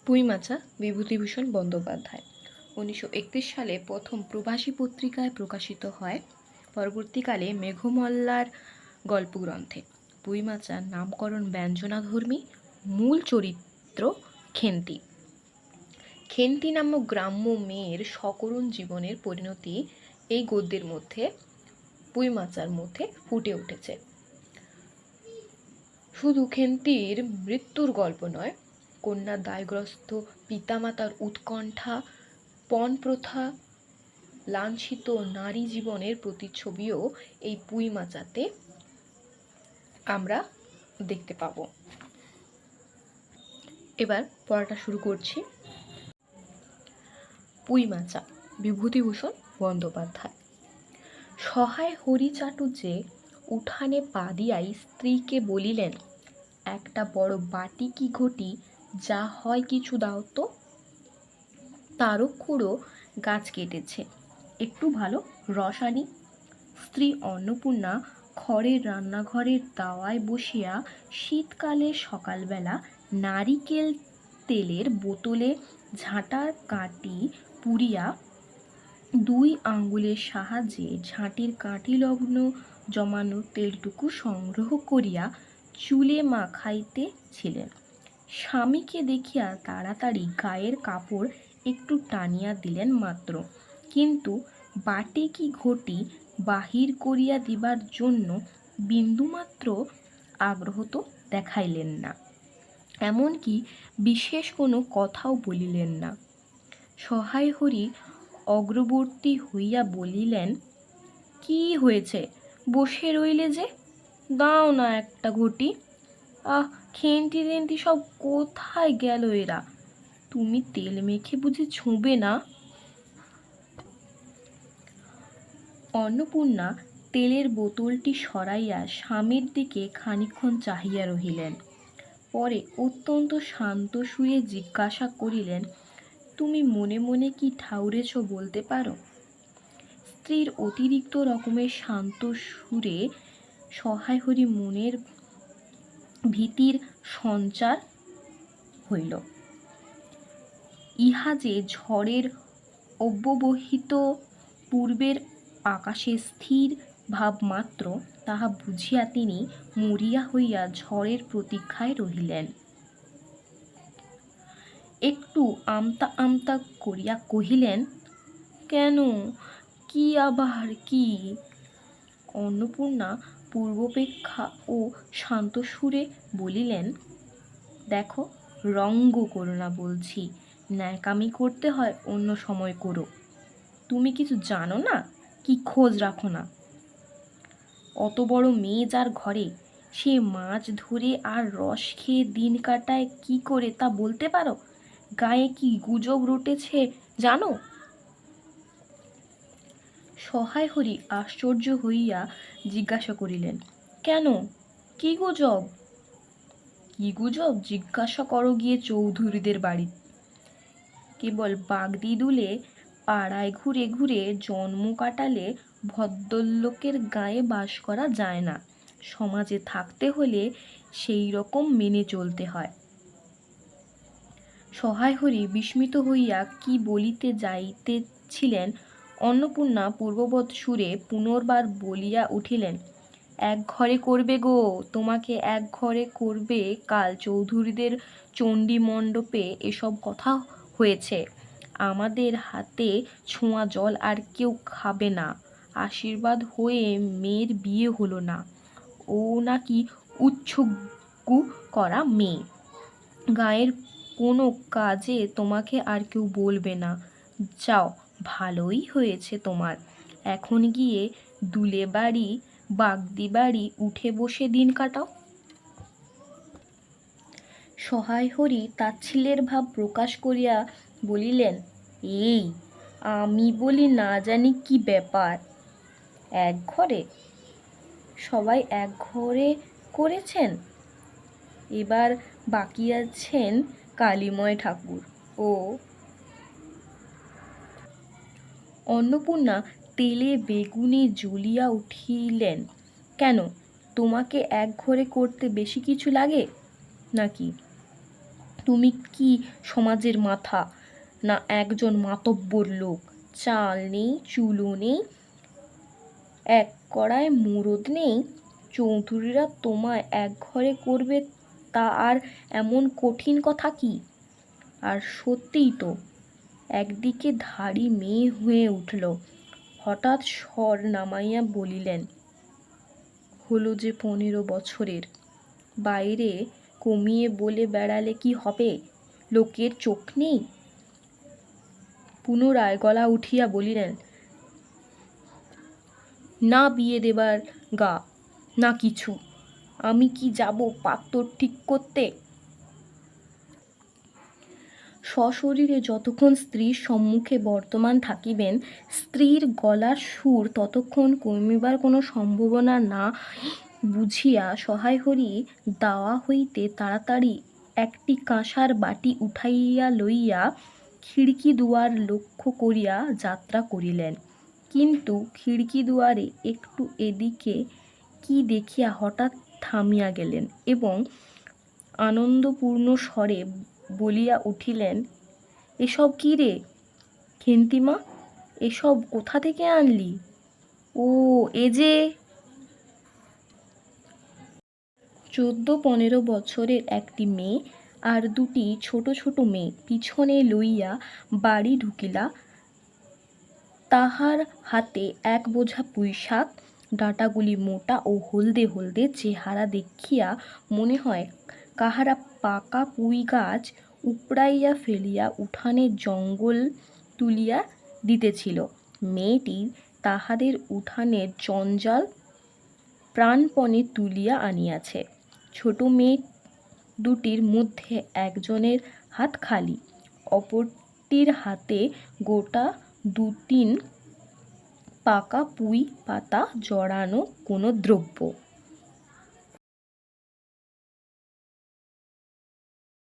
পুঁইমাচা বিভূতিভূষণ বন্দ্যোপাধ্যায় 1931 সালে প্রথম প্রবাসী পত্রিকায় প্রকাশিত হয়। পরবর্তীকালে মেঘমল্লার গল্পগ্রন্থে। পুঁইমাচার নামকরণ ব্যঞ্জনাধর্মী। মূল চরিত্র খেন্তি। খেন্তি নামক গ্রাম্য মেয়ের সকরুণ জীবনের পরিণতি এই গদ্যের মধ্যে, পুঁইমাচার মধ্যে ফুটে উঠেছে। শুধু খেন্তির মৃত্যুর গল্প নয়, কন্যার দায়গ্রস্ত পিতামাতার উৎকণ্ঠা, পণপ্রথা, লাঞ্ছিত নারী জীবনের প্রতিচ্ছবিও এই পুঁইমাচাতে আমরা দেখতে পাব। এবার পড়াটা শুরু করছি। পুঁইমাচা বিভূতিভূষণ বন্দ্যোপাধ্যায়। সহায় হরিচাটুর্যে উঠানে পা দিয়াই স্ত্রীকে বলিলেন, একটা বড় বাটি কি ঘটি যা হয় কিছু দাও তো। তারও খুঁড়ো গাছ কেটেছে, একটু ভালো রস আনি। স্ত্রী অন্নপূর্ণা খড়ের রান্নাঘরের দাওয়ায় বসিয়া শীতকালে সকালবেলা নারিকেল তেলের বোতলে ঝাঁটার কাঠি পুড়িয়া 2 আঙ্গুলের সাহায্যে ঝাঁটির কাঠি লগ্ন জমানো তেলটুকু সংগ্রহ করিয়া চুলে মাখাইতেছিলেন। স্বামীকে দেখিয়া তাড়াতাড়ি গায়ের কাপড় একটু টানিয়া দিলেন মাত্র, কিন্তু বাটে কি ঘটি বাহির করিয়া দিবার জন্য বিন্দুমাত্র আগ্রহ তো দেখাইলেন না, এমনকি বিশেষ কোনো কথাও বলিলেন না। সহায় হরি অগ্রবর্তী হইয়া বলিলেন, কি হয়েছে, বসে রইলে যে, দাও না একটা ঘটি। আহ, খেন্তি টেন্তি সব কোথায় গেল এরা? তুমি তেল মেখে বুঝি ছুঁবে না? অন্নপূর্ণা তেলের বোতলটি সরাইয়া স্বামীর দিকে খানিকক্ষণ চাহিয়া রহিলেন। পরে অত্যন্ত শান্ত সুরে জিজ্ঞাসা করিলেন, তুমি মনে মনে কি ঠাউরেছ বলতে পারো? স্ত্রীর অতিরিক্ত রকমের শান্ত সুরে সহায় হরি মনের ভীতির সঞ্চার হইল। ইহা যে ঝড়ের অব্যবহিত পূর্বের আকাশে স্থির ভাব মাত্র, তাহা বুঝিয়া তিনি মরিয়া হইয়া ঝড়ের প্রতীক্ষায় রহিলেন। একটু আমতা আমতা করিয়া কহিলেন, কেন, কি আবার কি? অন্নপূর্ণা পূর্বাপেক্ষা ও শান্ত সুরে বলিলেন, দেখো, রঙ্গ করো না বলছি, ন্যাকামি করতে হয় অন্য সময় করো। তুমি কিছু জানো না কি খোঁজ রাখো না? অত বড় মেয়ে যার ঘরে, সে মাছ ধরে আর রস খেয়ে দিন কাটায় কি করে তা বলতে পারো? গায়ে কি গুজব রটেছে জানো? সহায় হরি আশ্চর্য হইয়া জিজ্ঞাসা করিলেন, কেন, কি গুজব? কি গুজব জিজ্ঞাসা করো গিয়ে চৌধুরীদের বাড়ি। কেবল বাগদি দুলে পাড়ায় ঘুরে ঘুরে জন্ম কাটালে ভদ্রলোকের গায়ে বাস করা যায় না। সমাজে থাকতে হলে সেই রকম মেনে চলতে হয়। সহায় হরি বিস্মিত হইয়া কি বলিতে যাইতেছিলেন, অন্নপূর্ণা পূর্ববৎ সুরে পুনর্বার বলিয়া উঠিলেন, এক ঘরে করবে গো, তোমাকে এক ঘরে করবে। কাল চৌধুরীদের চণ্ডী মণ্ডপে এসব কথা হয়েছে। আমাদের হাতে ছোঁয়া জল আর কেউ খাবে না। আশীর্বাদ হয়ে মেয়ের বিয়ে হলো না। ও নাকি উচ্ছগু করা মেয়ে। গায়ের কোনো কাজে তোমাকে আর কেউ বলবে না। যাও, ভালোই হয়েছে তোমার। এখন গিয়ে দুলে বাড়ি বাগদি বাড়ি উঠে বসে দিন কাটাও। সহায় হরি তাচ্ছিল্যের ভাব প্রকাশ করিয়া বলিলেন, এই আমি বলি না জানি কি ব্যাপার। এক ঘরে সবাই এক ঘরে করেছেন, এবার বাকি আছেন কালীময় ঠাকুর ও। অন্নপূর্ণা তেলে বেগুনে জ্বলিয়া উঠিলেন, কেন, তোমাকে এক ঘরে করতে বেশি কিছু লাগে নাকি? তুমি কি সমাজের মাথা, না একজন মাতব্বর লোক? চাল নেই, চুলো নেই, এক কড়ায় মুরদ নেই, চৌধুরীরা তোমায় এক ঘরে করবে, তা আর এমন কঠিন কথা কি? আর সত্যিই তো, একদিকে ধাড়ি মেয়ে হয়ে উঠল। হঠাৎ স্বর নামাইয়া বলিলেন, হলো যে 15 বছরের, বাইরে কমিয়ে বলে বেড়ালে কি হবে? লোকের চোখ নেই? পুনরায় গলা উঠিয়া বলিলেন, না বিয়ে দেবার গা, না কিছু। আমি কি যাব পাত্র ঠিক করতে? সশরীরে যতক্ষণ স্ত্রীর সম্মুখে বর্তমান থাকিবেন, স্ত্রীর গলার সুর ততক্ষণ কমিবার কোনো সম্ভাবনা না বুঝিয়া সহায়হরি দাওয়া হইতে তাড়াতাড়ি একটি কাঁসার বাটি উঠাইয়া লইয়া খিড়কি দুয়ার লক্ষ্য করিয়া যাত্রা করিলেন। কিন্তু খিড়কি দুয়ারে একটু এদিকে কি দেখিয়া হঠাৎ থামিয়া গেলেন এবং আনন্দপূর্ণ স্বরে বলিয়া উঠিলেন, এসব কি রে খেন্তিমা, এসব কোথা থেকে আনলি? ও, এ যে 14-15 বছরের একটি মেয়ে আর দুটি ছোট ছোট মেয়ে পিছনে লইয়া বাড়ি ঢুকিলা। তাহার হাতে এক বোঝা পুঁইশাক, ডাঁটাগুলি মোটা ও হলদে হলদে, চেহারা দেখিয়া মনে হয় কাহারা পাকা পুঁই গাছ উপড়াইয়া ফেলিয়া উঠানের জঙ্গল তুলিয়া দিতেছিল। মেয়েটি তাহাদের উঠানের জঞ্জাল প্রাণপণে তুলিয়া আনিয়াছে। ছোট মেয়ে দুটির মধ্যে একজনের হাত খালি, অপরটির হাতে গোটা 2-3 পাকা পুঁই পাতা জড়ানো কোনো দ্রব্য।